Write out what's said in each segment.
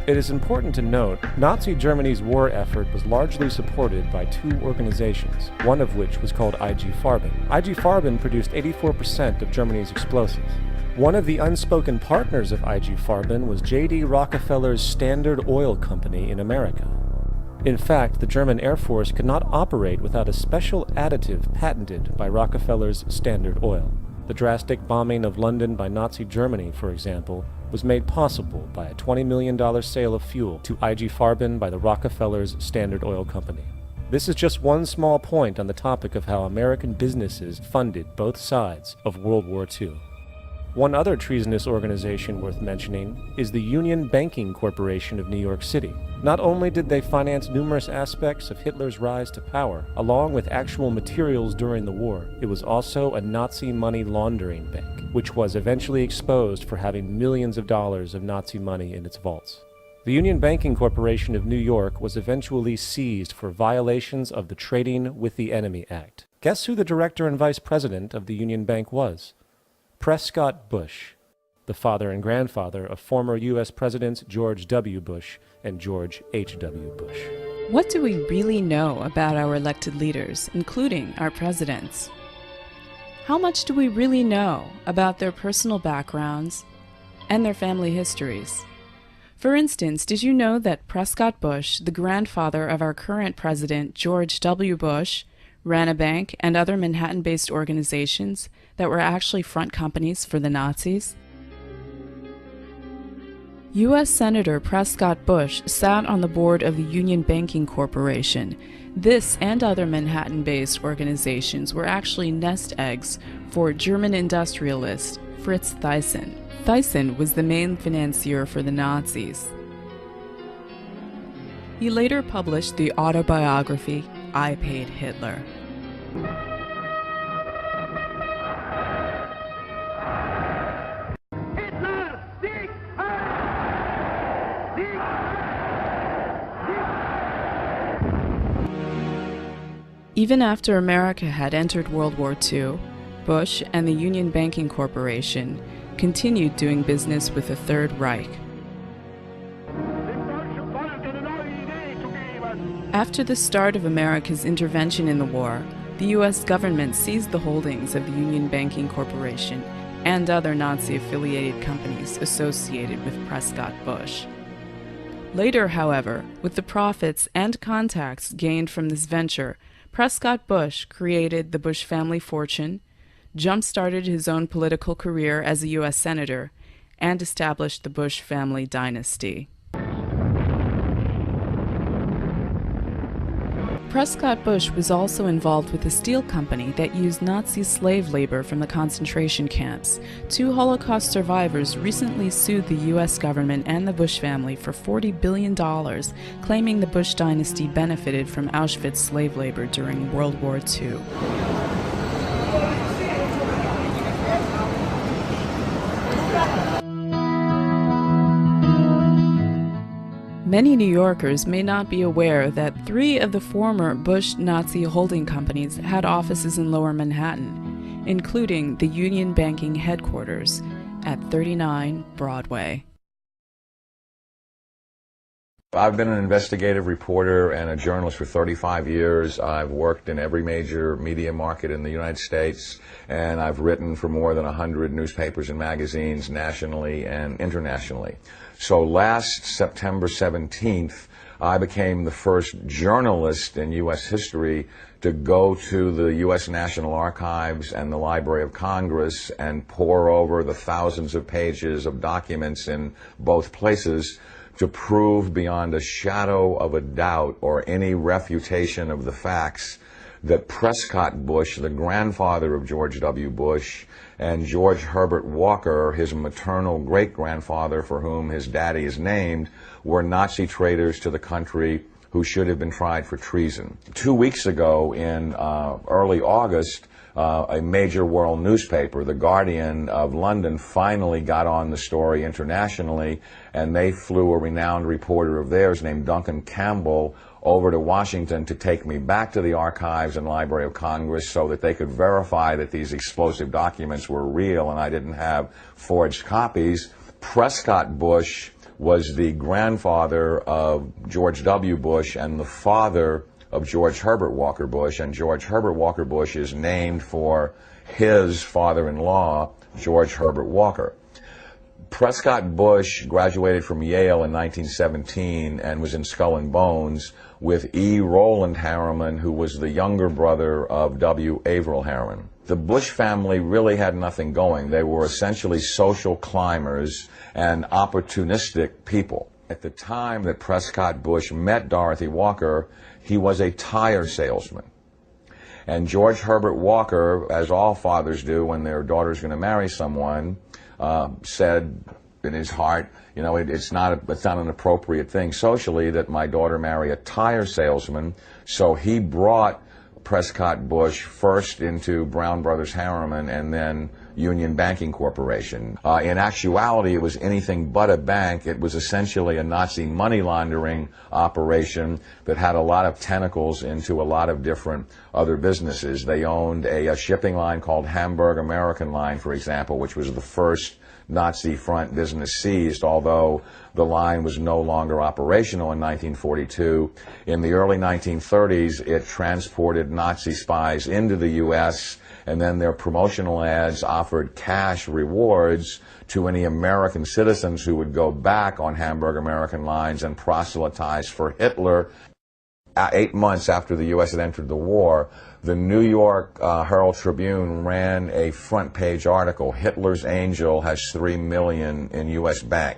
It is important to note, Nazi Germany's war effort was largely supported by two organizations, one of which was called IG Farben. IG Farben produced 84% of Germany's explosives. One of the unspoken partners of IG Farben was J.D. Rockefeller's Standard Oil Company in America. In fact, the German Air Force could not operate without a special additive patented by Rockefeller's Standard Oil. The drastic bombing of London by Nazi Germany, for example, was made possible by a $20 million sale of fuel to IG Farben by the Rockefellers Standard Oil Company. This is just one small point on the topic of how American businesses funded both sides of World War II. One other treasonous organization worth mentioning is the Union Banking Corporation of New York City. Not only did they finance numerous aspects of Hitler's rise to power, along with actual materials during the war, it was also a Nazi money laundering bank, which was eventually exposed for having millions of dollars of Nazi money in its vaults. The Union Banking Corporation of New York was eventually seized for violations of the Trading with the Enemy Act. Guess who the director and vice president of the Union Bank was? Prescott Bush, the father and grandfather of former U.S. Presidents George W. Bush and George H.W. Bush. What do we really know about our elected leaders, including our presidents? How much do we really know about their personal backgrounds and their family histories? For instance, did you know that Prescott Bush, the grandfather of our current president George W. Bush, ran a bank and other Manhattan-based organizations that were actually front companies for the Nazis? U.S. Senator Prescott Bush sat on the board of the Union Banking Corporation. This and other Manhattan-based organizations were actually nest eggs for German industrialist Fritz Thyssen. Thyssen was the main financier for the Nazis. He later published the autobiography, I Paid Hitler. Even after America had entered World War II, Bush and the Union Banking Corporation continued doing business with the Third Reich. After the start of America's intervention in the war, the U.S. government seized the holdings of the Union Banking Corporation and other Nazi-affiliated companies associated with Prescott Bush. Later, however, with the profits and contacts gained from this venture, Prescott Bush created the Bush family fortune, jump-started his own political career as a U.S. Senator, and established the Bush family dynasty. Prescott Bush was also involved with a steel company that used Nazi slave labor from the concentration camps. Two Holocaust survivors recently sued the U.S. government and the Bush family for $40 billion, claiming the Bush dynasty benefited from Auschwitz slave labor during World War II. Many New Yorkers may not be aware that 3 of the former Bush Nazi holding companies had offices in Lower Manhattan, including the Union Banking headquarters at 39 Broadway. I've been an investigative reporter and a journalist for 35 years. I've worked in every major media market in the United States, and I've written for more than 100 newspapers and magazines nationally and internationally. So last September 17th, I became the first journalist in U.S. history to go to the U.S. National Archives and the Library of Congress and pore over the thousands of pages of documents in both places to prove beyond a shadow of a doubt or any refutation of the facts that Prescott Bush, the grandfather of George W. Bush, and George Herbert Walker, his maternal great-grandfather for whom his daddy is named, were Nazi traitors to the country who should have been tried for treason. 2 weeks ago, in early August, a major world newspaper, The Guardian of London, finally got on the story internationally, and they flew a renowned reporter of theirs named Duncan Campbell over to Washington to take me back to the archives and Library of Congress so that they could verify that these explosive documents were real and I didn't have forged copies. Prescott Bush was the grandfather of George W. Bush and the father of George Herbert Walker Bush, and George Herbert Walker Bush is named for his father-in-law, George Herbert Walker. Prescott Bush graduated from Yale in 1917 and was in Skull and Bones with E. Roland Harriman, who was the younger brother of W. Averill Harriman. The Bush family really had nothing going. They were essentially social climbers and opportunistic people. At the time that Prescott Bush met Dorothy Walker, he was a tire salesman. And George Herbert Walker, as all fathers do when their daughter's going to marry someone, said in his heart, you know, it's not an appropriate thing socially that my daughter marry a tire salesman. So he brought Prescott Bush first into Brown Brothers Harriman and then Union Banking Corporation. In actuality, it was anything but a bank. It was essentially a Nazi money laundering operation that had a lot of tentacles into a lot of different other businesses. They owned a shipping line called Hamburg American Line, for example, which was the first Nazi front business seized, although the line was no longer operational in 1942. In the early 1930s, it transported Nazi spies into the U.S., and then their promotional ads offered cash rewards to any American citizens who would go back on Hamburg American Lines and proselytize for Hitler. 8 months after the U.S. had entered the war, the New York Herald Tribune ran a front-page article, "Hitler's Angel has $3 million in U.S. bank."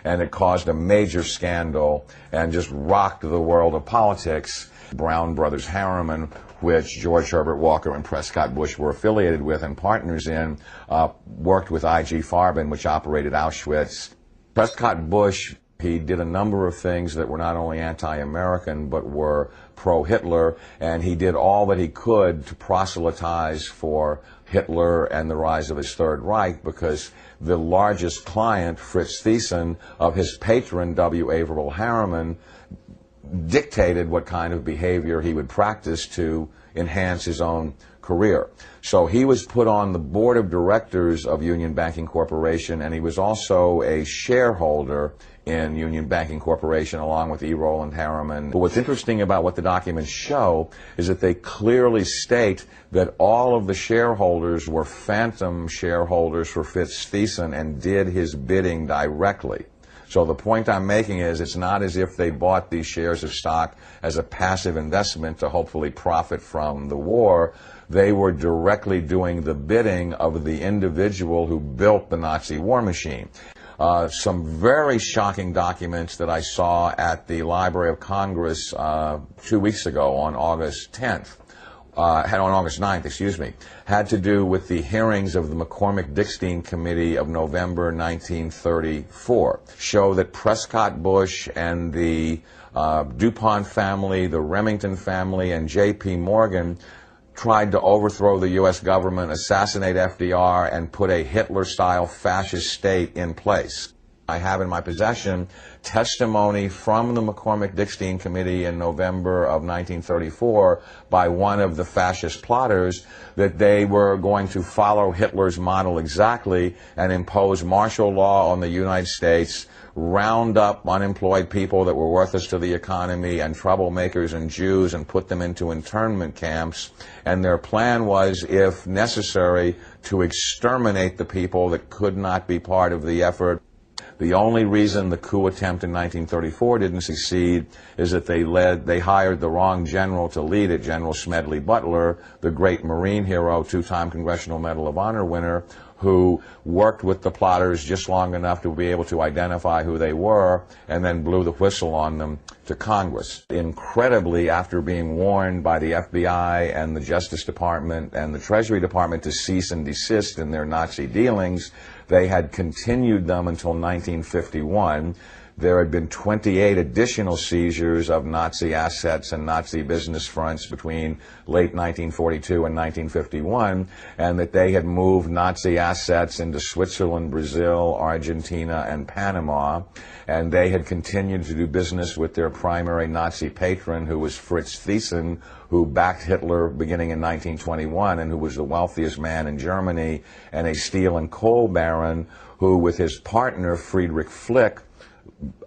And it caused a major scandal and just rocked the world of politics. Brown Brothers Harriman, which George Herbert Walker and Prescott Bush were affiliated with and partners in, worked with I.G. Farben, which operated Auschwitz. Prescott Bush, he did a number of things that were not only anti-American but were pro-Hitler, and he did all that he could to proselytize for Hitler and the rise of his Third Reich, because the largest client, Fritz Thyssen, of his patron, W. Averill Harriman, dictated what kind of behavior he would practice to enhance his own career. So he was put on the board of directors of Union Banking Corporation, and he was also a shareholder in Union Banking Corporation along with E. Roland Harriman. But what's interesting about what the documents show is that they clearly state that all of the shareholders were phantom shareholders for Fritz Thyssen and did his bidding directly. So the point I'm making is it's not as if they bought these shares of stock as a passive investment to hopefully profit from the war. They were directly doing the bidding of the individual who built the Nazi war machine. Some very shocking documents that I saw at the Library of Congress 2 weeks ago on August 10th. On August 9th, excuse me, had to do with the hearings of the McCormick-Dickstein Committee of November 1934, show that Prescott Bush and the DuPont family, the Remington family, and J.P. Morgan tried to overthrow the U.S. government, assassinate FDR, and put a Hitler-style fascist state in place. I have in my possession testimony from the McCormick-Dickstein Committee in November of 1934 by one of the fascist plotters that they were going to follow Hitler's model exactly and impose martial law on the United States, round up unemployed people that were worthless to the economy and troublemakers and Jews and put them into internment camps. And their plan was, if necessary, to exterminate the people that could not be part of the effort. The only reason the coup attempt in 1934 didn't succeed is that they hired the wrong general to lead it, General Smedley Butler, the great Marine hero, two-time Congressional Medal of Honor winner, who worked with the plotters just long enough to be able to identify who they were and then blew the whistle on them to Congress. Incredibly, after being warned by the FBI and the Justice Department and the Treasury Department to cease and desist in their Nazi dealings, they had continued them until 1951. There had been 28 additional seizures of Nazi assets and Nazi business fronts between late 1942 and 1951, and that they had moved Nazi assets into Switzerland, Brazil, Argentina, and Panama, and they had continued to do business with their primary Nazi patron, who was Fritz Thyssen, who backed Hitler beginning in 1921 and who was the wealthiest man in Germany, and a steel and coal baron who, with his partner Friedrich Flick,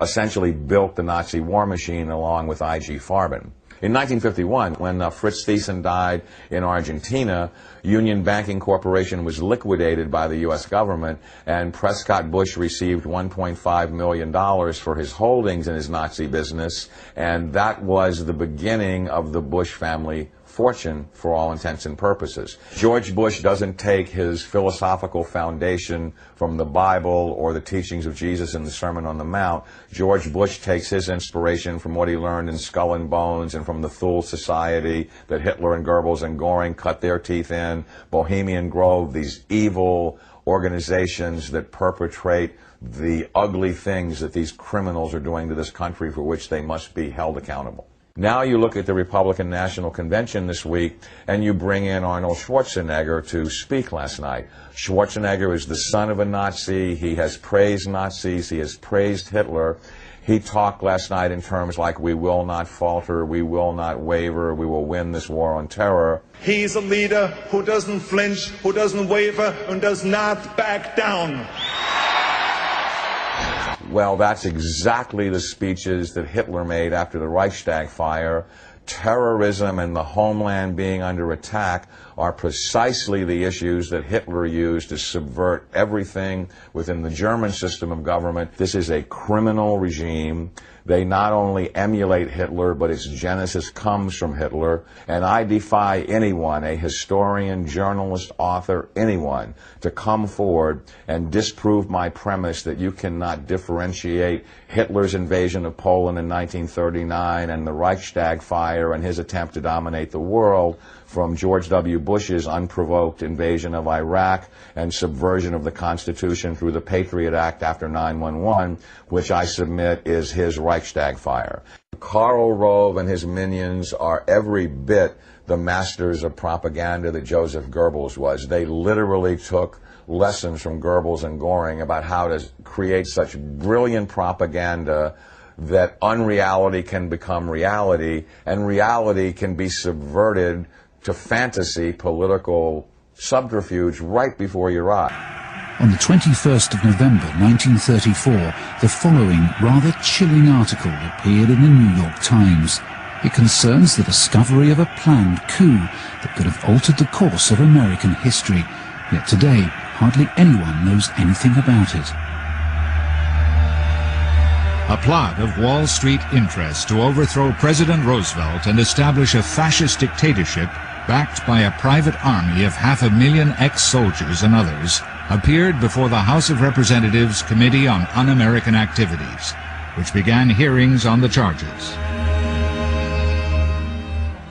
essentially built the Nazi war machine along with I.G. Farben. In 1951, when Fritz Thyssen died in Argentina, Union Banking Corporation was liquidated by the U.S. government, and Prescott Bush received $1.5 million for his holdings in his Nazi business, and that was the beginning of the Bush family fortune for all intents and purposes. George Bush doesn't take his philosophical foundation from the Bible or the teachings of Jesus in the Sermon on the Mount. George Bush takes his inspiration from what he learned in Skull and Bones and from the Thule Society that Hitler and Goebbels and Goring cut their teeth in, Bohemian Grove, these evil organizations that perpetrate the ugly things that these criminals are doing to this country for which they must be held accountable. Now you look at the Republican National Convention this week, and you bring in Arnold Schwarzenegger to speak last night. Schwarzenegger is the son of a Nazi. He has praised Nazis. He has praised Hitler. He talked last night in terms like, we will not falter, we will not waver, we will win this war on terror. He's a leader who doesn't flinch, who doesn't waver, and does not back down. Well, that's exactly the speeches that Hitler made after the Reichstag fire. Terrorism and the homeland being under attack are precisely the issues that Hitler used to subvert everything within the German system of government. This is a criminal regime. They not only emulate Hitler, but its genesis comes from Hitler. And I defy anyone, a historian, journalist, author, anyone, to come forward and disprove my premise that you cannot differentiate Hitler's invasion of Poland in 1939 and the Reichstag fire and his attempt to dominate the world from George W. Bush's unprovoked invasion of Iraq and subversion of the Constitution through the Patriot Act after 9/11, which I submit is his Reichstag fire. Karl Rove and his minions are every bit the masters of propaganda that Joseph Goebbels was. They literally took lessons from Goebbels and Goring about how to create such brilliant propaganda that unreality can become reality, and reality can be subverted to fantasy political subterfuge right before your eyes. On the 21st of November 1934, the following rather chilling article appeared in the New York Times. It concerns the discovery of a planned coup that could have altered the course of American history, yet today hardly anyone knows anything about it. A plot of Wall Street interests to overthrow President Roosevelt and establish a fascist dictatorship backed by a private army of 500,000 ex-soldiers and others appeared before the House of Representatives Committee on Un-American Activities, which began hearings on the charges.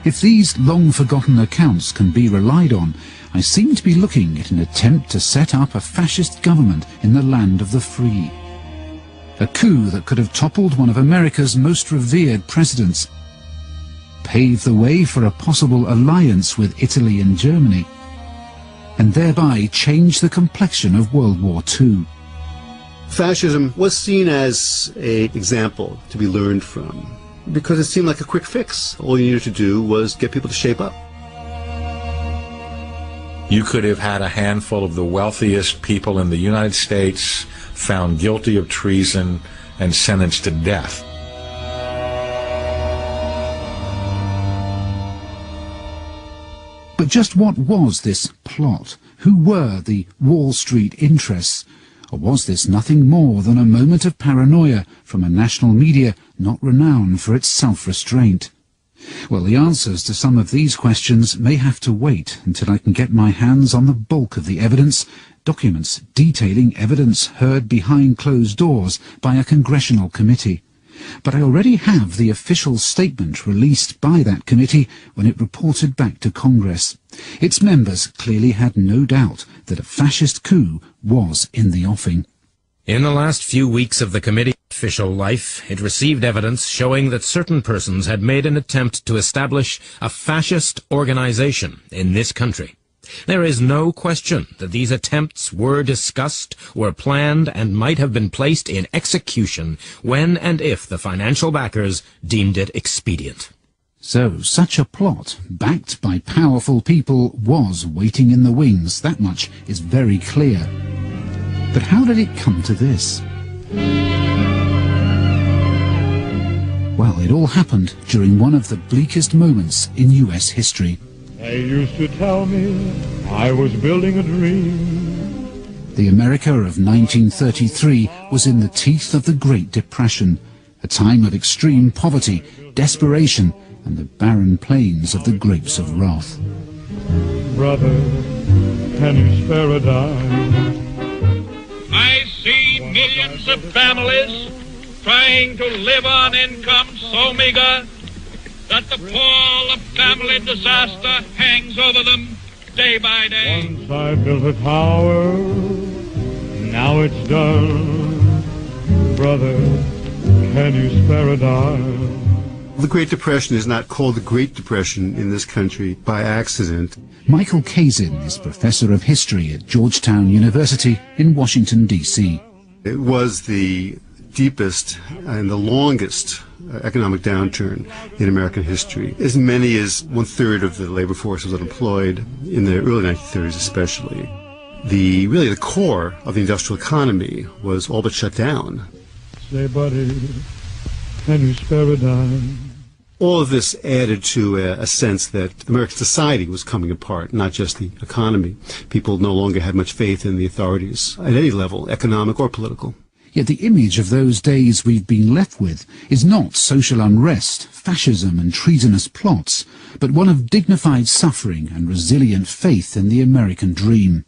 If these long-forgotten accounts can be relied on, I seem to be looking at an attempt to set up a fascist government in the land of the free. A coup that could have toppled one of America's most revered presidents, paved the way for a possible alliance with Italy and Germany, and thereby change the complexion of World War II. Fascism was seen as an example to be learned from, because it seemed like a quick fix. All you needed to do was get people to shape up. You could have had a handful of the wealthiest people in the United States found guilty of treason and sentenced to death. But just what was this plot? Who were the Wall Street interests? Or was this nothing more than a moment of paranoia from a national media not renowned for its self-restraint? Well, the answers to some of these questions may have to wait until I can get my hands on the bulk of the evidence, documents detailing evidence heard behind closed doors by a congressional committee. But I already have the official statement released by that committee when it reported back to Congress. Its members clearly had no doubt that a fascist coup was in the offing. In the last few weeks of the committee's official life, it received evidence showing that certain persons had made an attempt to establish a fascist organization in this country. There is no question that these attempts were discussed, were planned, and might have been placed in execution when and if the financial backers deemed it expedient. So, such a plot, backed by powerful people, was waiting in the wings. That much is very clear. But how did it come to this? Well, it all happened during one of the bleakest moments in US history. They used to tell me I was building a dream. The America of 1933 was in the teeth of the Great Depression, a time of extreme poverty, desperation, and the barren plains of the grapes of wrath. Brother, can you spare a dime? I see millions of families trying to live on income so meager that the pall of family disaster hangs over them day by day. Once I built a tower, now it's done. Brother, can you spare a dime? The Great Depression is not called the Great Depression in this country by accident. Michael Kazin is professor of history at Georgetown University in Washington, D.C. It was the deepest and the longest economic downturn in American history. As many as 1/3 of the labor force was unemployed in the early 1930s especially. Really the core of the industrial economy was all but shut down. Say, buddy, can you spare a dime? All of this added to a sense that American society was coming apart, not just the economy. People no longer had much faith in the authorities at any level, economic or political. Yet the image of those days we've been left with is not social unrest, fascism and treasonous plots, but one of dignified suffering and resilient faith in the American dream.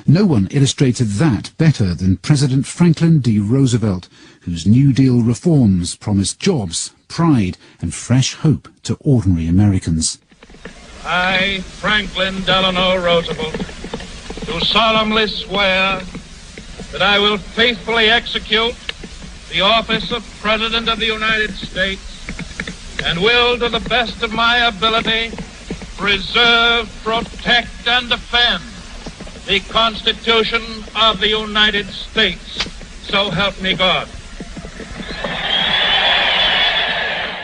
No one illustrated that better than President Franklin D. Roosevelt, whose New Deal reforms promised jobs, pride and fresh hope to ordinary Americans. I, Franklin Delano Roosevelt, do solemnly swear that I will faithfully execute the office of President of the United States and will, to the best of my ability, preserve, protect, and defend the Constitution of the United States. So help me God.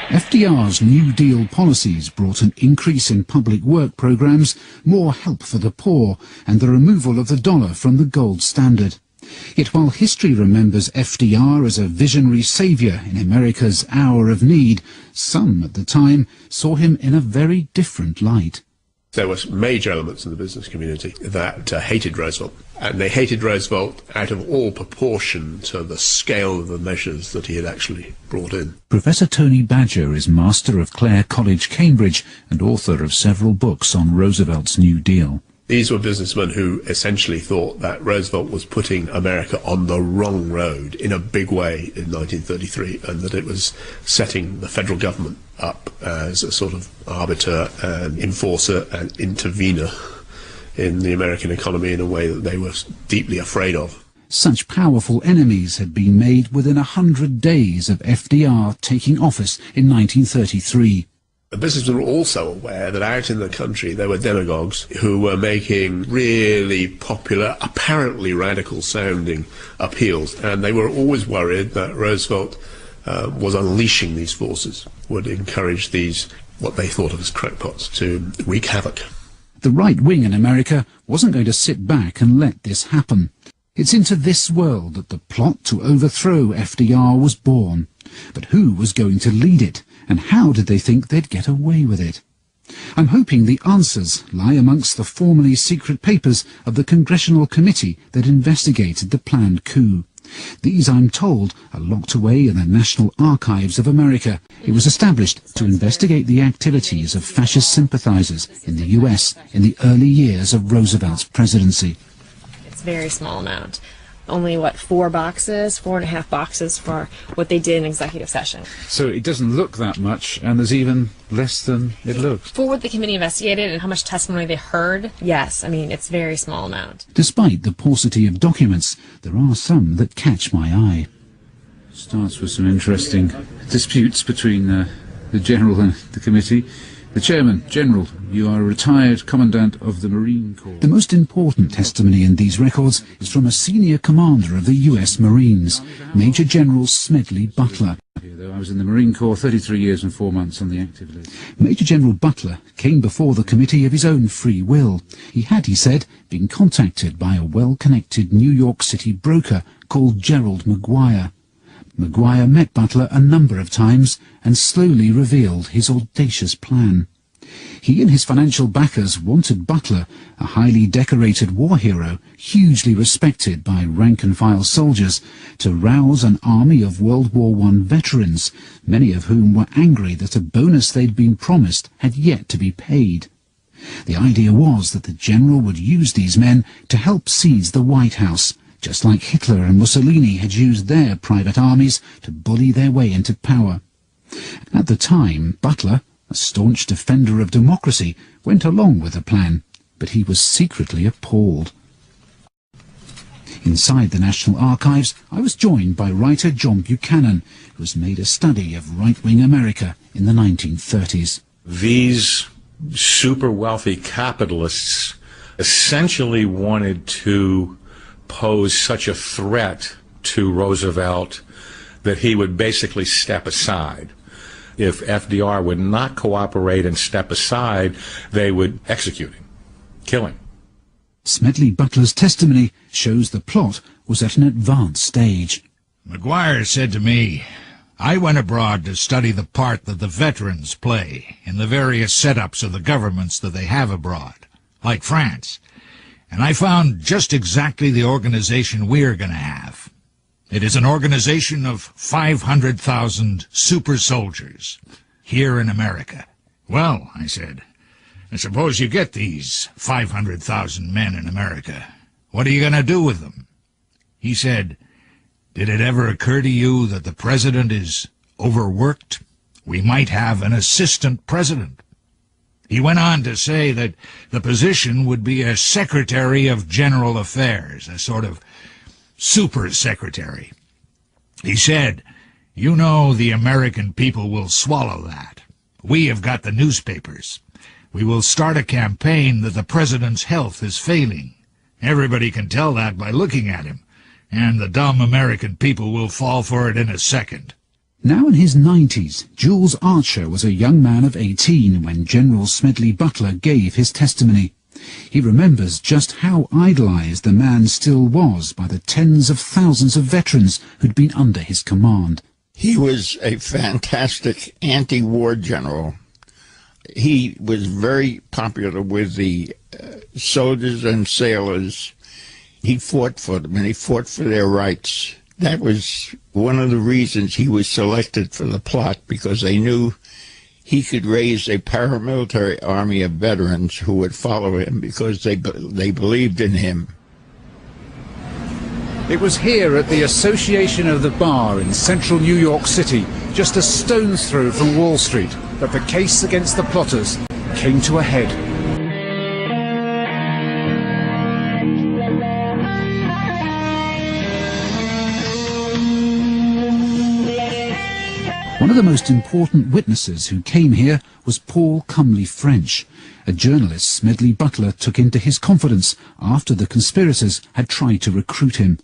FDR's New Deal policies brought an increase in public work programs, more help for the poor, and the removal of the dollar from the gold standard. Yet while history remembers FDR as a visionary saviour in America's hour of need, some at the time saw him in a very different light. There were major elements in the business community that hated Roosevelt, and they hated Roosevelt out of all proportion to the scale of the measures that he had actually brought in. Professor Tony Badger is Master of Clare College, Cambridge, and author of several books on Roosevelt's New Deal. These were businessmen who essentially thought that Roosevelt was putting America on the wrong road in a big way in 1933, and that it was setting the federal government up as a sort of arbiter and enforcer and intervener in the American economy in a way that they were deeply afraid of. Such powerful enemies had been made within 100 days of FDR taking office in 1933. The businessmen were also aware that out in the country there were demagogues who were making really popular, apparently radical-sounding appeals, and they were always worried that Roosevelt was unleashing these forces, would encourage these, what they thought of as crackpots, to wreak havoc. The right wing in America wasn't going to sit back and let this happen. It's into this world that the plot to overthrow FDR was born. But who was going to lead it, and how did they think they'd get away with it? I'm hoping the answers lie amongst the formerly secret papers of the Congressional Committee that investigated the planned coup. These, I'm told, are locked away in the National Archives of America. It was established to investigate the activities of fascist sympathizers in the US in the early years of Roosevelt's presidency. It's a very small amount. Only, 4.5 boxes for what they did in executive session. So it doesn't look that much, and there's even less than it looks. For what the committee investigated and how much testimony they heard, yes, I mean, it's a very small amount. Despite the paucity of documents, there are some that catch my eye. Starts with some interesting disputes between the General and the committee. The Chairman, General, you are a retired Commandant of the Marine Corps. The most important testimony in these records is from a senior commander of the US Marines, Major General Smedley Butler. I was in the Marine Corps 33 years and 4 months on the active list. Major General Butler came before the committee of his own free will. He had, he said, been contacted by a well-connected New York City broker called Gerald Maguire. Maguire met Butler a number of times and slowly revealed his audacious plan. He and his financial backers wanted Butler, a highly decorated war hero, hugely respected by rank-and-file soldiers, to rouse an army of World War I veterans, many of whom were angry that a bonus they'd been promised had yet to be paid. The idea was that the general would use these men to help seize the White House, just like Hitler and Mussolini had used their private armies to bully their way into power. At the time, Butler, a staunch defender of democracy, went along with the plan, but he was secretly appalled. Inside the National Archives, I was joined by writer John Buchanan, who has made a study of right-wing America in the 1930s. These super wealthy capitalists essentially wanted to pose such a threat to Roosevelt that he would basically step aside. If FDR would not cooperate and step aside, they would execute him, kill him. Smedley Butler's testimony shows the plot was at an advanced stage. Maguire said to me, "I went abroad to study the part that the veterans play in the various setups of the governments that they have abroad, like France, and I found just exactly the organization we're going to have. It is an organization of 500,000 super soldiers here in America." "Well," I said, "I suppose you get these 500,000 men in America. What are you going to do with them?" He said, "Did it ever occur to you that the president is overworked? We might have an assistant president." He went on to say that the position would be a secretary of general affairs, a sort of super secretary. He said, "You know the American people will swallow that. We have got the newspapers. We will start a campaign that the president's health is failing. Everybody can tell that by looking at him, and the dumb American people will fall for it in a second." Now in his 90s, Jules Archer was a young man of 18 when General Smedley Butler gave his testimony. He remembers just how idolized the man still was by the tens of thousands of veterans who'd been under his command. He was a fantastic anti-war general. He was very popular with the soldiers and sailors. He fought for them, and he fought for their rights. That was one of the reasons he was selected for the plot, because they knew he could raise a paramilitary army of veterans who would follow him because they believed in him. It was here at the Association of the Bar in central New York City, just a stone's throw from Wall Street, that the case against the plotters came to a head. One of the most important witnesses who came here was Paul Cumley French, a journalist Smedley Butler took into his confidence after the conspirators had tried to recruit him.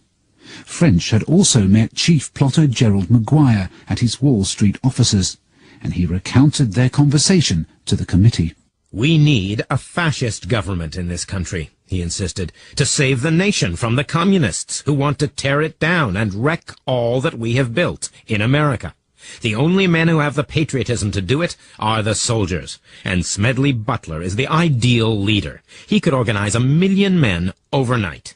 French had also met chief plotter Gerald Maguire at his Wall Street offices, and he recounted their conversation to the committee. "We need a fascist government in this country," he insisted, "to save the nation from the communists who want to tear it down and wreck all that we have built in America. The only men who have the patriotism to do it are the soldiers, and Smedley Butler is the ideal leader. He could organize 1 million men overnight."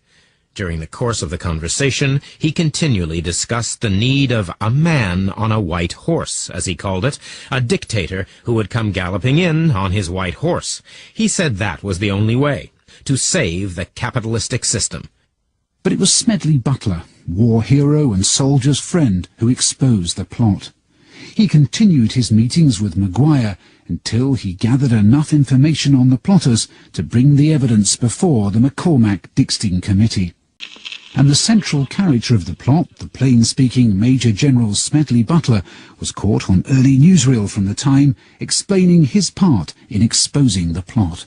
During the course of the conversation, he continually discussed the need of a man on a white horse, as he called it, a dictator who would come galloping in on his white horse. He said that was the only way to save the capitalistic system. But it was Smedley Butler, war hero and soldier's friend, who exposed the plot. He continued his meetings with Maguire until he gathered enough information on the plotters to bring the evidence before the McCormack-Dickstein Committee. And the central character of the plot, the plain-speaking Major General Smedley Butler, was caught on early newsreel from the time, explaining his part in exposing the plot.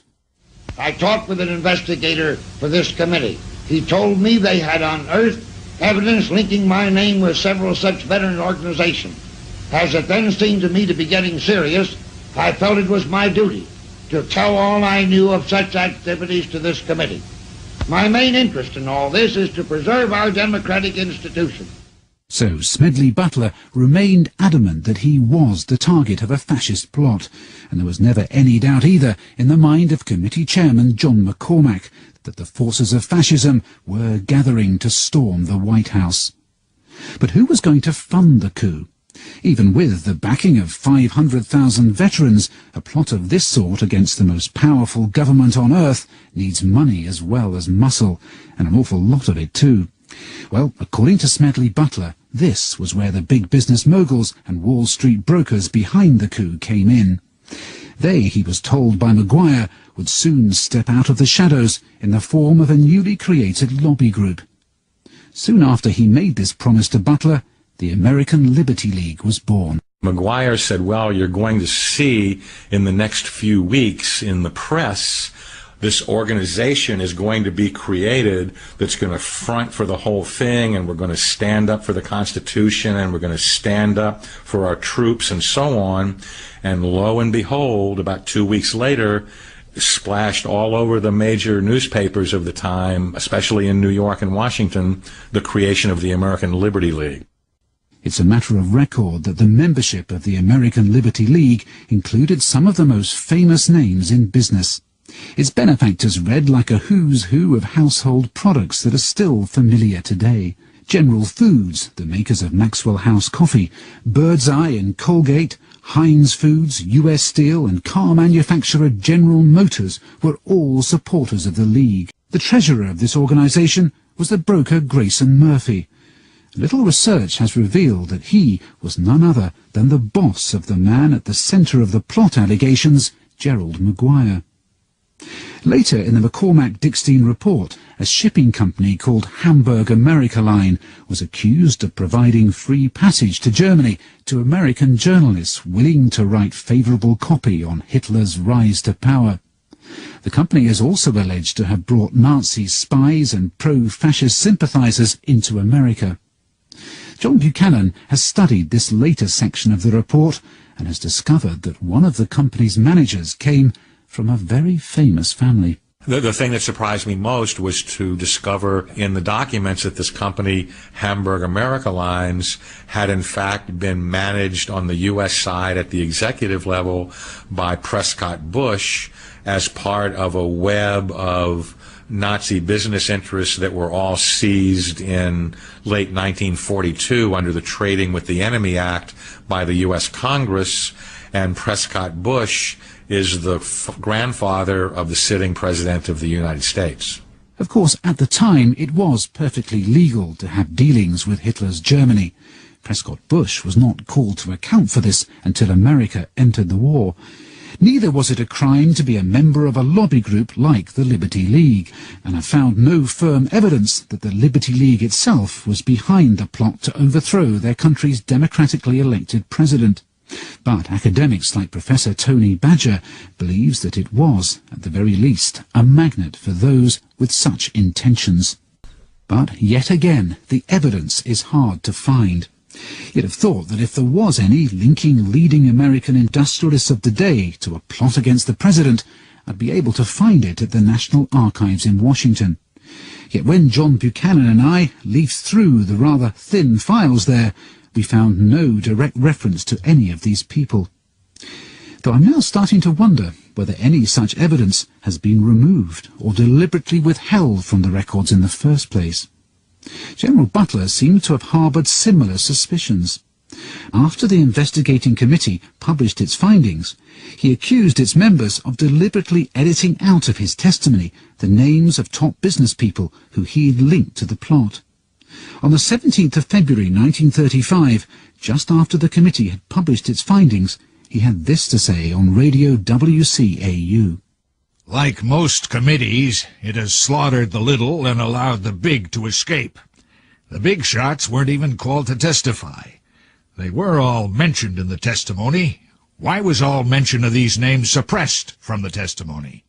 "I talked with an investigator for this committee. He told me they had unearthed evidence linking my name with several such veteran organizations. As it then seemed to me to be getting serious, I felt it was my duty to tell all I knew of such activities to this committee. My main interest in all this is to preserve our democratic institutions. So Smedley Butler remained adamant that he was the target of a fascist plot, and there was never any doubt either in the mind of committee chairman John McCormack that the forces of fascism were gathering to storm the White House. But who was going to fund the coup? Even with the backing of 500,000 veterans, a plot of this sort against the most powerful government on earth needs money as well as muscle, and an awful lot of it too. Well, according to Smedley Butler, this was where the big business moguls and Wall Street brokers behind the coup came in. They, he was told by Maguire, would soon step out of the shadows in the form of a newly created lobby group. Soon after he made this promise to Butler, the American Liberty League was born. Maguire said, well, you're going to see in the next few weeks in the press this organization is going to be created that's going to front for the whole thing, and we're going to stand up for the Constitution, and we're going to stand up for our troops, and so on. And lo and behold, about 2 weeks later, splashed all over the major newspapers of the time, especially in New York and Washington, the creation of the American Liberty League. It's a matter of record that the membership of the American Liberty League included some of the most famous names in business. Its benefactors read like a who's who of household products that are still familiar today. General Foods, the makers of Maxwell House coffee, Birdseye and Colgate, Heinz Foods, US Steel and car manufacturer General Motors were all supporters of the League. The treasurer of this organization was the broker Grayson Murphy. Little research has revealed that he was none other than the boss of the man at the center of the plot allegations, Gerald Maguire. Later in the McCormack-Dickstein report, a shipping company called Hamburg America Line was accused of providing free passage to Germany to American journalists willing to write favorable copy on Hitler's rise to power. The company is also alleged to have brought Nazi spies and pro-fascist sympathizers into America. John Buchanan has studied this later section of the report and has discovered that one of the company's managers came from a very famous family. The thing that surprised me most was to discover in the documents that this company, Hamburg America Lines, had in fact been managed on the U.S. side at the executive level by Prescott Bush as part of a web of Nazi business interests that were all seized in late 1942 under the Trading with the Enemy Act by the U.S. Congress, and Prescott Bush is the grandfather of the sitting president of the United States. Of course, at the time, it was perfectly legal to have dealings with Hitler's Germany. Prescott Bush was not called to account for this until America entered the war. Neither was it a crime to be a member of a lobby group like the Liberty League, and have found no firm evidence that the Liberty League itself was behind the plot to overthrow their country's democratically elected president. But academics like Professor Tony Badger believes that it was, at the very least, a magnet for those with such intentions. But yet again, the evidence is hard to find. You'd have thought that if there was any linking leading American industrialists of the day to a plot against the president, I'd be able to find it at the National Archives in Washington. Yet when John Buchanan and I leafed through the rather thin files there, we found no direct reference to any of these people. Though I'm now starting to wonder whether any such evidence has been removed or deliberately withheld from the records in the first place. General Butler seemed to have harboured similar suspicions. After the investigating committee published its findings, he accused its members of deliberately editing out of his testimony the names of top business people who he had linked to the plot. On the 17th of February 1935, just after the committee had published its findings, he had this to say on Radio WCAU. Like most committees, it has slaughtered the little and allowed the big to escape. The big shots weren't even called to testify. They were all mentioned in the testimony. Why was all mention of these names suppressed from the testimony?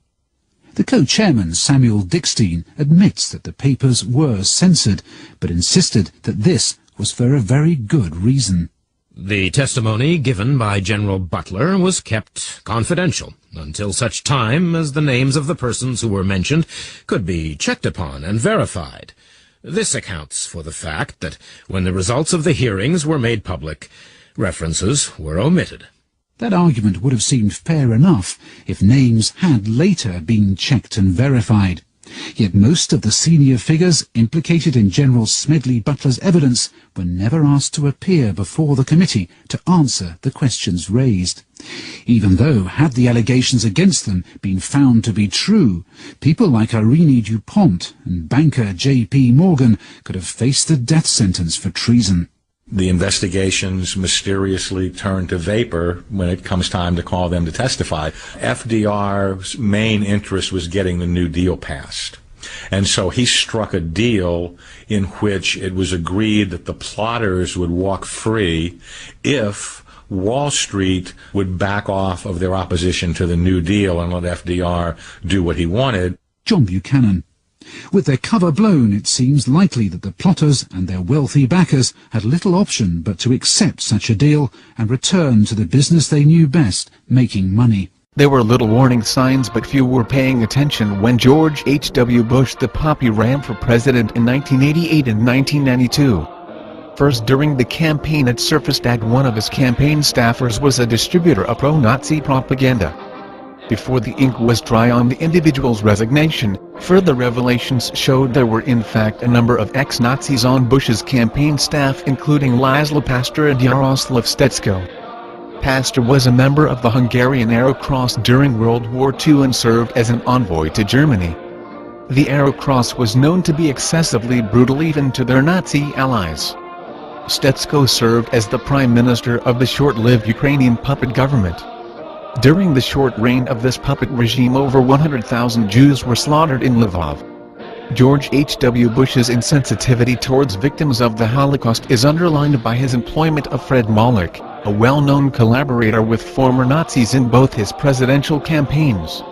The co-chairman, Samuel Dickstein, admits that the papers were censored, but insisted that this was for a very good reason. The testimony given by General Butler was kept confidential until such time as the names of the persons who were mentioned could be checked upon and verified. This accounts for the fact that when the results of the hearings were made public, references were omitted. That argument would have seemed fair enough if names had later been checked and verified. Yet most of the senior figures implicated in General Smedley Butler's evidence were never asked to appear before the committee to answer the questions raised. Even though, had the allegations against them been found to be true, people like Irene DuPont and banker J.P. Morgan could have faced the death sentence for treason. The investigations mysteriously turn to vapor when it comes time to call them to testify. FDR's main interest was getting the New Deal passed. And so he struck a deal in which it was agreed that the plotters would walk free if Wall Street would back off of their opposition to the New Deal and let FDR do what he wanted. John Buchanan. With their cover blown, it seems likely that the plotters and their wealthy backers had little option but to accept such a deal and return to the business they knew best, making money. There were little warning signs, but few were paying attention when George H.W. Bush the Poppy ran for president in 1988 and 1992. First, during the campaign, it surfaced that one of his campaign staffers was a distributor of pro-Nazi propaganda. Before the ink was dry on the individual's resignation, further revelations showed there were in fact a number of ex-Nazis on Bush's campaign staff, including Laszlo Pastor and Jaroslav Stetsko. Pastor was a member of the Hungarian Arrow Cross during World War II and served as an envoy to Germany. The Arrow Cross was known to be excessively brutal even to their Nazi allies. Stetsko served as the prime minister of the short-lived Ukrainian puppet government. During the short reign of this puppet regime, over 100,000 Jews were slaughtered in Lvov. George H.W. Bush's insensitivity towards victims of the Holocaust is underlined by his employment of Fred Malloch, a well-known collaborator with former Nazis in both his presidential campaigns.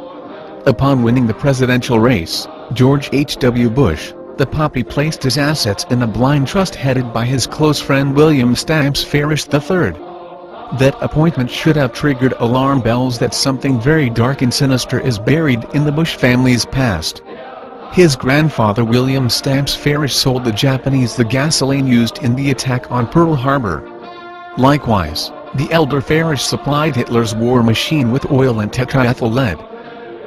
Upon winning the presidential race, George H.W. Bush, the Poppy, placed his assets in a blind trust headed by his close friend William Stamps Farish III. That appointment should have triggered alarm bells that something very dark and sinister is buried in the Bush family's past. His grandfather William Stamps Farish sold the Japanese the gasoline used in the attack on Pearl Harbor. Likewise, the elder Farish supplied Hitler's war machine with oil and tetraethyl lead.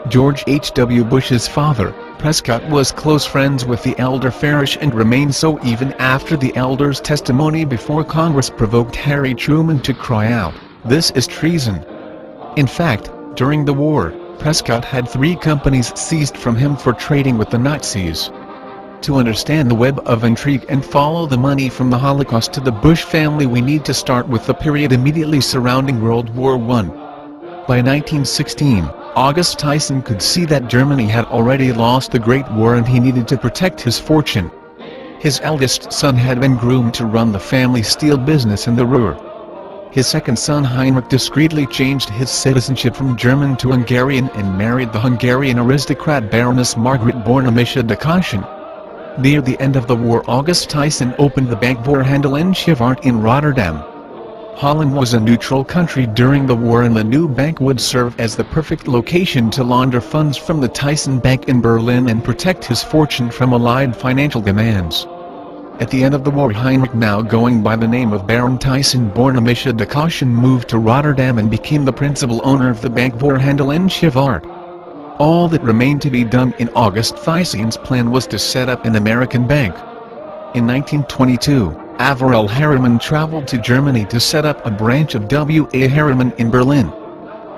George H.W. Bush's father, Prescott, was close friends with the elder Farish and remained so even after the elder's testimony before Congress provoked Harry Truman to cry out, "This is treason." In fact, during the war, Prescott had 3 companies seized from him for trading with the Nazis. To understand the web of intrigue and follow the money from the Holocaust to the Bush family, we need to start with the period immediately surrounding World War I. By 1916, August Tyson could see that Germany had already lost the Great War and he needed to protect his fortune. His eldest son had been groomed to run the family steel business in the Ruhr. His second son Heinrich discreetly changed his citizenship from German to Hungarian and married the Hungarian aristocrat Baroness Margaret Bornemisza de Caution. Near the end of the war, August Tyson opened the Bank Voorhandel en Schifvaart in Rotterdam. Holland was a neutral country during the war, and the new bank would serve as the perfect location to launder funds from the Tyson Bank in Berlin and protect his fortune from allied financial demands. At the end of the war, Heinrich, now going by the name of Baron Tyson Bornemisza de Caution, moved to Rotterdam and became the principal owner of the Bank Voorhandel en Schifvaart. All that remained to be done in August Tyson's plan was to set up an American bank. In 1922, Averell Harriman traveled to Germany to set up a branch of W.A. Harriman in Berlin.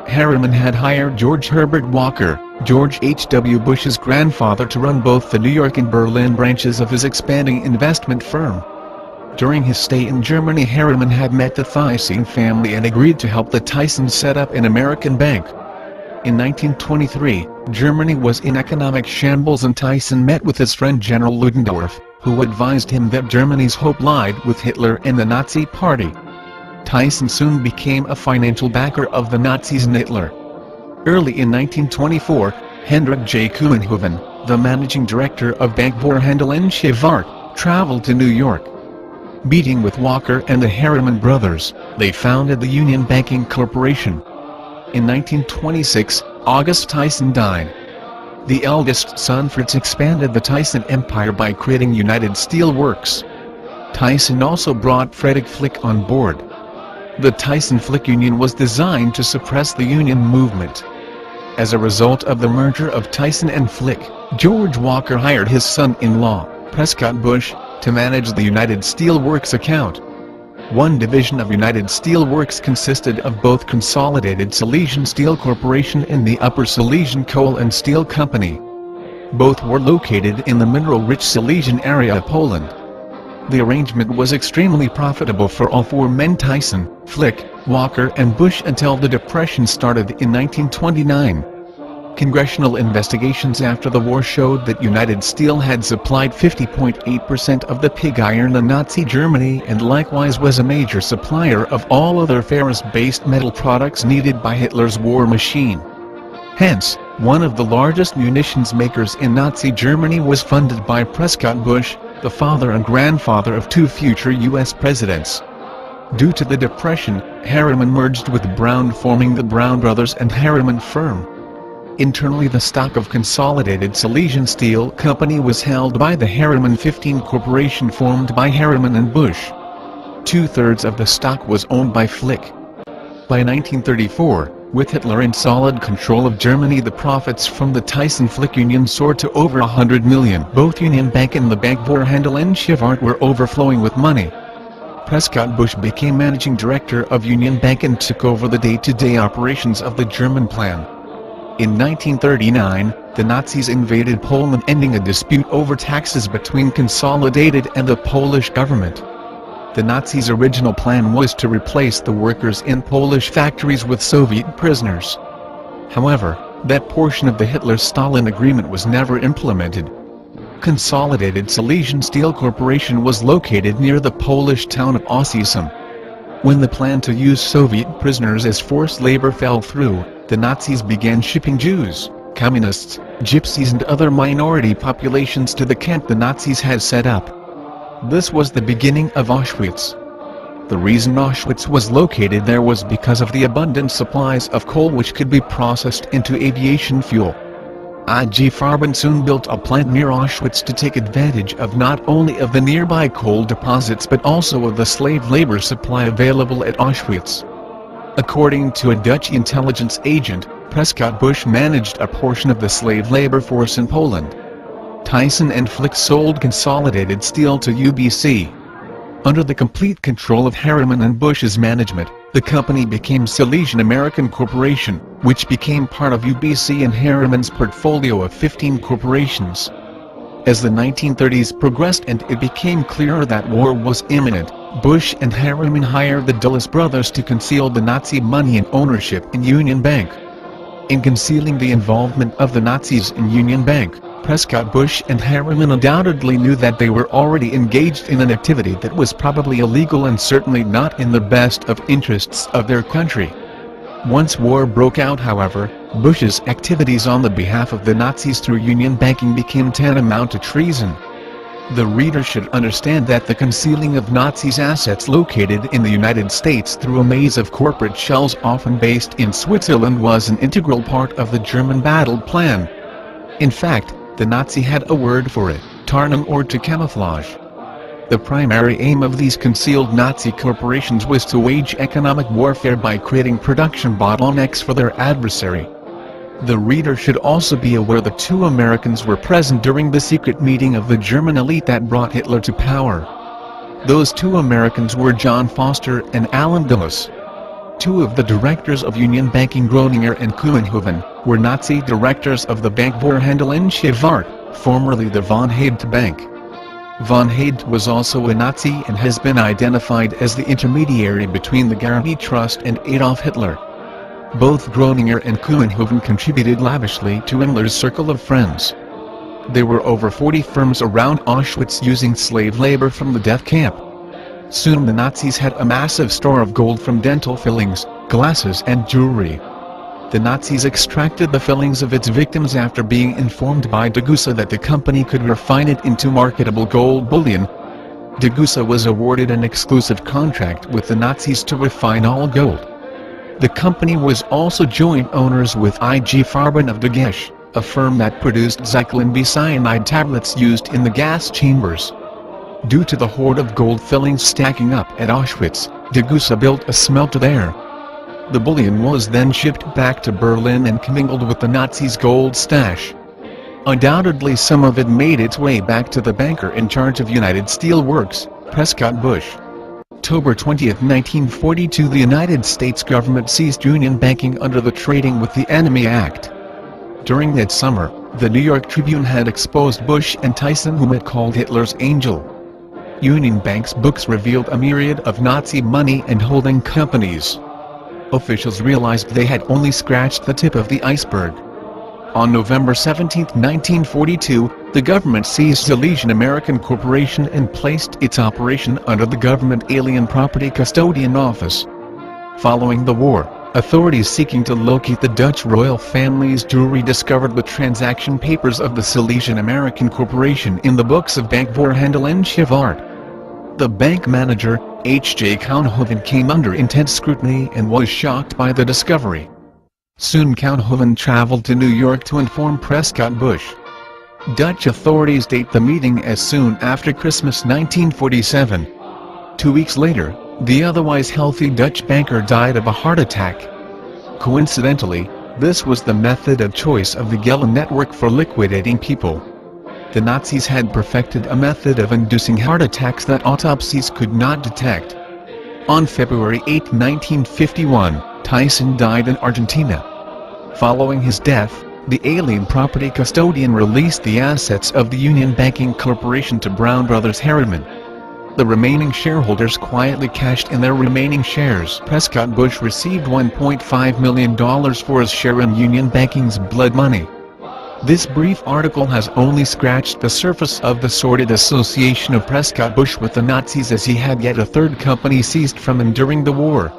Harriman had hired George Herbert Walker, George H.W. Bush's grandfather, to run both the New York and Berlin branches of his expanding investment firm. During his stay in Germany, Harriman had met the Tyson family and agreed to help the Tysons set up an American bank. In 1923, Germany was in economic shambles and Tyson met with his friend General Ludendorff, who advised him that Germany's hope lied with Hitler and the Nazi Party. Tyson soon became a financial backer of the Nazis and Hitler. Early in 1924, Hendrik J. Kuenhoven, the managing director of Bank Voorhandel en Schifvaart, traveled to New York. Meeting with Walker and the Harriman brothers, they founded the Union Banking Corporation. In 1926, August Tyson died. The eldest son Fritz expanded the Thyssen empire by creating United Steel Works. Thyssen also brought Frederick Flick on board. The Thyssen-Flick Union was designed to suppress the union movement. As a result of the merger of Thyssen and Flick, George Walker hired his son-in-law, Prescott Bush, to manage the United Steel Works account. One division of United Steel Works consisted of both Consolidated Silesian Steel Corporation and the Upper Silesian Coal and Steel Company. Both were located in the mineral-rich Silesian area of Poland. The arrangement was extremely profitable for all four men: Thyssen, Flick, Walker and Bush, until the Depression started in 1929. Congressional investigations after the war showed that United Steel had supplied 50.8% of the pig iron to Nazi Germany and likewise was a major supplier of all other ferrous-based metal products needed by Hitler's war machine. Hence, one of the largest munitions makers in Nazi Germany was funded by Prescott Bush, the father and grandfather of two future U.S. presidents. Due to the Depression, Harriman merged with Brown, forming the Brown Brothers and Harriman firm. Internally, the stock of Consolidated Silesian Steel Company was held by the Harriman 15 Corporation, formed by Harriman and Bush. 2/3 of the stock was owned by Flick. By 1934, with Hitler in solid control of Germany, the profits from the Thyssen-Flick Union soared to over 100 million. Both Union Bank and the Bank Vorhandel in Schifart were overflowing with money. Prescott Bush became managing director of Union Bank and took over the day-to-day operations of the German plan. In 1939, the Nazis invaded Poland, ending a dispute over taxes between Consolidated and the Polish government. The Nazis' original plan was to replace the workers in Polish factories with Soviet prisoners. However, that portion of the Hitler-Stalin agreement was never implemented. Consolidated Silesian Steel Corporation was located near the Polish town of Ossiesim. When the plan to use Soviet prisoners as forced labor fell through, the Nazis began shipping Jews, communists, gypsies and other minority populations to the camp the Nazis had set up. This was the beginning of Auschwitz. The reason Auschwitz was located there was because of the abundant supplies of coal which could be processed into aviation fuel. IG Farben soon built a plant near Auschwitz to take advantage of not only of the nearby coal deposits but also of the slave labor supply available at Auschwitz. According to a Dutch intelligence agent, Prescott Bush managed a portion of the slave labor force in Poland. Thyssen and Flick sold Consolidated Steel to UBC. Under the complete control of Harriman and Bush's management, the company became Silesian American Corporation, which became part of UBC and Harriman's portfolio of 15 corporations. As the 1930s progressed and it became clearer that war was imminent, Bush and Harriman hired the Dulles brothers to conceal the Nazi money and ownership in Union Bank. In concealing the involvement of the Nazis in Union Bank, Prescott Bush and Harriman undoubtedly knew that they were already engaged in an activity that was probably illegal and certainly not in the best of interests of their country. Once war broke out, however, Bush's activities on the behalf of the Nazis through union banking became tantamount to treason. The reader should understand that the concealing of Nazis' assets located in the United States through a maze of corporate shells often based in Switzerland was an integral part of the German battle plan. In fact, the Nazi had a word for it: tarnung, or to camouflage. The primary aim of these concealed Nazi corporations was to wage economic warfare by creating production bottlenecks for their adversary. The reader should also be aware that 2 Americans were present during the secret meeting of the German elite that brought Hitler to power. Those 2 Americans were John Foster and Allen Dulles. 2 of the directors of Union Banking, Groninger and Koenhoven, were Nazi directors of the Bank Vorhandel in Schifart, formerly the von Haedt Bank. Von Haedt was also a Nazi and has been identified as the intermediary between the Guarani Trust and Adolf Hitler. Both Groninger and Koenhoven contributed lavishly to Himmler's circle of friends. There were over 40 firms around Auschwitz using slave labor from the death camp. Soon the Nazis had a massive store of gold from dental fillings, glasses and jewelry. The Nazis extracted the fillings of its victims after being informed by Degussa that the company could refine it into marketable gold bullion. Degussa was awarded an exclusive contract with the Nazis to refine all gold. The company was also joint owners with IG Farben of Dagesh, a firm that produced Zyklin B cyanide tablets used in the gas chambers. Due to the hoard of gold fillings stacking up at Auschwitz, Degussa built a smelter there. The bullion was then shipped back to Berlin and commingled with the Nazis' gold stash. Undoubtedly some of it made its way back to the banker in charge of United Steel Works, Prescott Bush. October 20, 1942, the United States government ceased union banking under the Trading with the Enemy Act. During that summer, the New York Tribune had exposed Bush and Tyson, whom it called Hitler's angel. Union Bank's books revealed a myriad of Nazi money and holding companies. Officials realized they had only scratched the tip of the iceberg. On November 17, 1942, the government seized Silesian American Corporation and placed its operation under the Government Alien Property Custodian Office. Following the war, authorities seeking to locate the Dutch royal family's jewelry discovered the transaction papers of the Silesian American Corporation in the books of bankvoorhandel en Schivart. The bank manager, H.J. Kounhoven, came under intense scrutiny and was shocked by the discovery. Soon Kounhoven traveled to New York to inform Prescott Bush. Dutch authorities date the meeting as soon after Christmas 1947. 2 weeks later, the otherwise healthy Dutch banker died of a heart attack. Coincidentally, this was the method of choice of the Gehlen network for liquidating people. The Nazis had perfected a method of inducing heart attacks that autopsies could not detect. On February 8, 1951, Tyson died in Argentina. Following his death, the alien property custodian released the assets of the Union Banking Corporation to Brown Brothers Harriman. The remaining shareholders quietly cashed in their remaining shares. Prescott Bush received $1.5 million for his share in Union Banking's blood money. This brief article has only scratched the surface of the sordid association of Prescott Bush with the Nazis, as he had yet a third company seized from him during the war.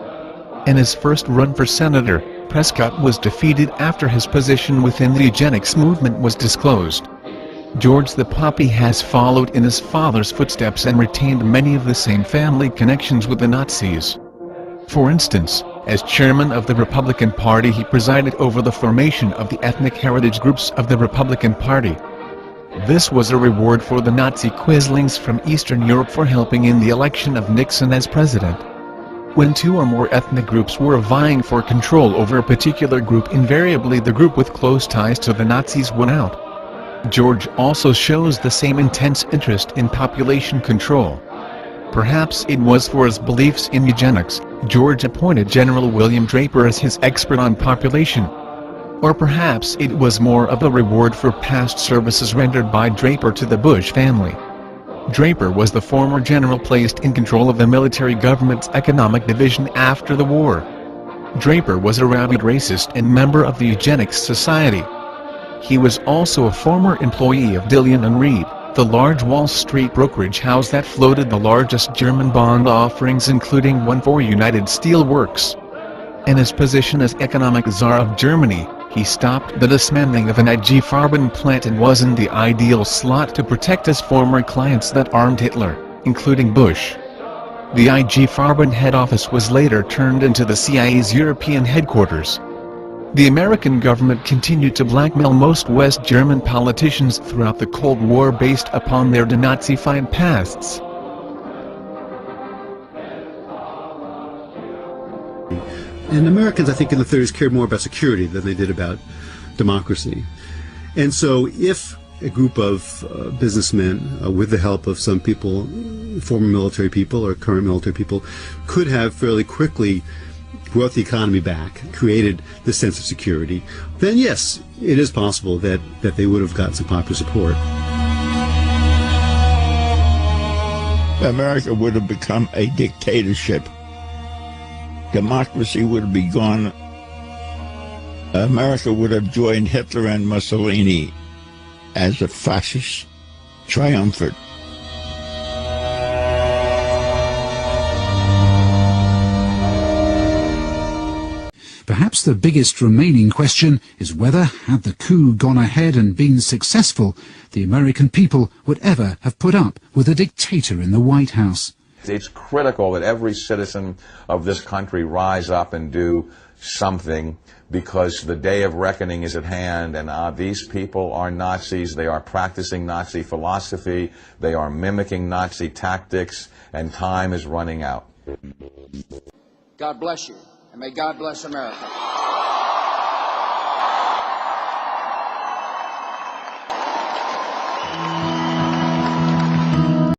In his first run for senator, Prescott was defeated after his position within the eugenics movement was disclosed. George the Poppy has followed in his father's footsteps and retained many of the same family connections with the Nazis. For instance, as chairman of the Republican Party, he presided over the formation of the ethnic heritage groups of the Republican Party. This was a reward for the Nazi quislings from Eastern Europe for helping in the election of Nixon as president. When two or more ethnic groups were vying for control over a particular group, invariably the group with close ties to the Nazis won out. George also shows the same intense interest in population control. Perhaps it was for his beliefs in eugenics, George appointed General William Draper as his expert on population. Or perhaps it was more of a reward for past services rendered by Draper to the Bush family. Draper was the former general placed in control of the military government's economic division after the war. Draper was a rabid racist and member of the Eugenics Society. He was also a former employee of Dillon and Reed, the large Wall Street brokerage house that floated the largest German bond offerings, including one for United Steel Works. In his position as economic czar of Germany, he stopped the dismantling of an IG Farben plant and was in the ideal slot to protect his former clients that armed Hitler, including Bush. The IG Farben head office was later turned into the CIA's European headquarters. The American government continued to blackmail most West German politicians throughout the Cold War based upon their denazified pasts. And Americans, I think, in the 30s cared more about security than they did about democracy. And so if a group of businessmen, with the help of some people, former military people or current military people, could have fairly quickly brought the economy back, created the sense of security, then yes, it is possible that they would have gotten some popular support. America would have become a dictatorship. Democracy would be gone. America would have joined Hitler and Mussolini as a fascist triumvirate. Perhaps the biggest remaining question is whether, had the coup gone ahead and been successful, the American people would ever have put up with a dictator in the White House. It's critical that every citizen of this country rise up and do something, because the day of reckoning is at hand, and these people are Nazis. They are practicing Nazi philosophy. They are mimicking Nazi tactics, and time is running out. God bless you, and may God bless America.